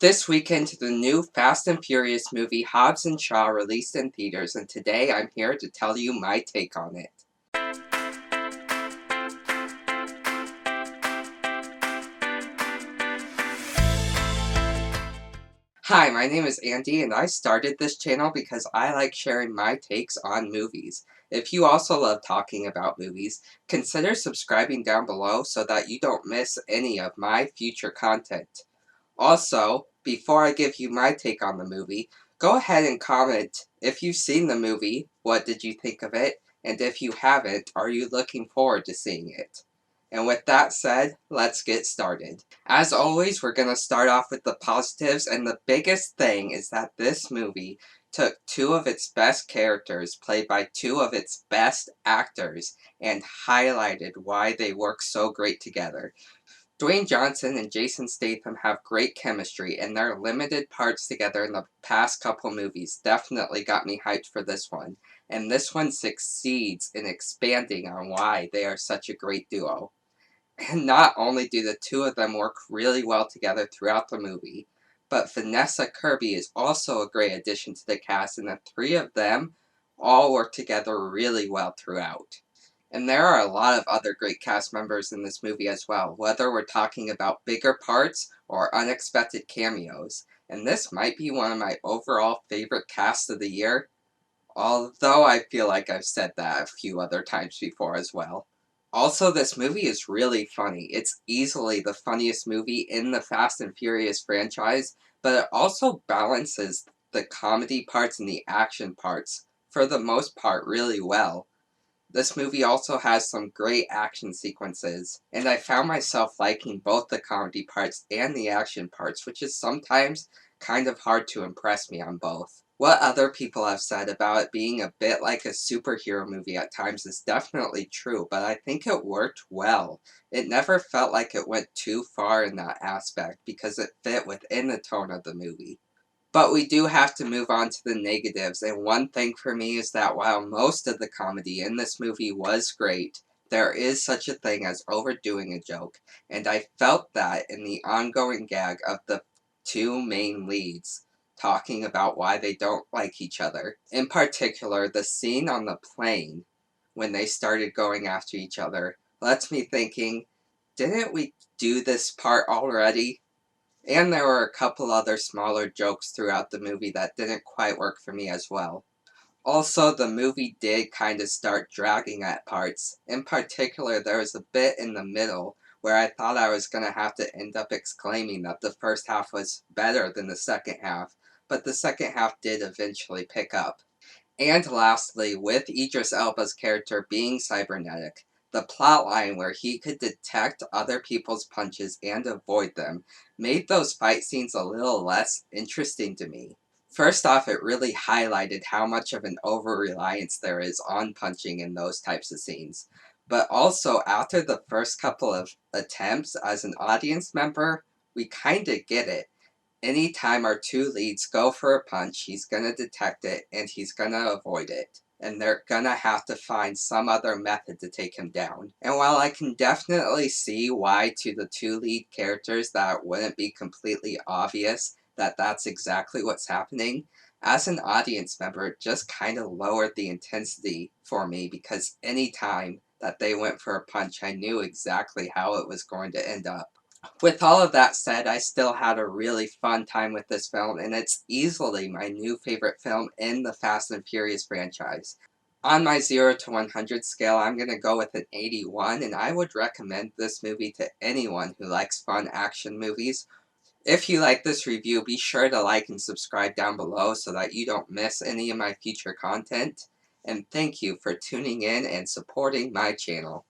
This weekend, the new Fast and Furious movie Hobbs Shaw released in theaters, and today I'm here to tell you my take on it. Hi, my name is Andy, and I started this channel because I like sharing my takes on movies. If you also love talking about movies, consider subscribing down below so that you don't miss any of my future content. Also, before I give you my take on the movie, go ahead and comment if you've seen the movie, what did you think of it, and if you haven't, are you looking forward to seeing it? And with that said, let's get started. As always, we're going to start off with the positives, and the biggest thing is that this movie took two of its best characters, played by two of its best actors, and highlighted why they work so great together. Dwayne Johnson and Jason Statham have great chemistry, and their limited parts together in the past couple movies definitely got me hyped for this one, and this one succeeds in expanding on why they are such a great duo. And not only do the two of them work really well together throughout the movie, but Vanessa Kirby is also a great addition to the cast, and the three of them all work together really well throughout. And there are a lot of other great cast members in this movie as well, whether we're talking about bigger parts or unexpected cameos. And this might be one of my overall favorite casts of the year, although I feel like I've said that a few other times before as well. Also, this movie is really funny. It's easily the funniest movie in the Fast and Furious franchise, but it also balances the comedy parts and the action parts, for the most part, really well. This movie also has some great action sequences, and I found myself liking both the comedy parts and the action parts, which is sometimes kind of hard to impress me on both. What other people have said about it being a bit like a superhero movie at times is definitely true, but I think it worked well. It never felt like it went too far in that aspect because it fit within the tone of the movie. But we do have to move on to the negatives, and one thing for me is that while most of the comedy in this movie was great, there is such a thing as overdoing a joke, and I felt that in the ongoing gag of the two main leads talking about why they don't like each other. In particular, the scene on the plane, when they started going after each other, lets me thinking, didn't we do this part already? And there were a couple other smaller jokes throughout the movie that didn't quite work for me as well. Also, the movie did kind of start dragging at parts. In particular, there was a bit in the middle where I thought I was going to have to end up exclaiming that the first half was better than the second half, but the second half did eventually pick up. And lastly, with Idris Elba's character being cybernetic, the plotline where he could detect other people's punches and avoid them made those fight scenes a little less interesting to me. First off, it really highlighted how much of an over-reliance there is on punching in those types of scenes. But also, after the first couple of attempts as an audience member, we kinda get it. Anytime our two leads go for a punch, he's gonna detect it and he's gonna avoid it. And they're gonna have to find some other method to take him down. And while I can definitely see why to the two lead characters that wouldn't be completely obvious that that's exactly what's happening, as an audience member, it just kind of lowered the intensity for me because anytime that they went for a punch, I knew exactly how it was going to end up. With all of that said, I still had a really fun time with this film, and it's easily my new favorite film in the Fast and Furious franchise. On my 0 to 100 scale, I'm going to go with an 81, and I would recommend this movie to anyone who likes fun action movies. If you like this review, be sure to like and subscribe down below so that you don't miss any of my future content. And thank you for tuning in and supporting my channel.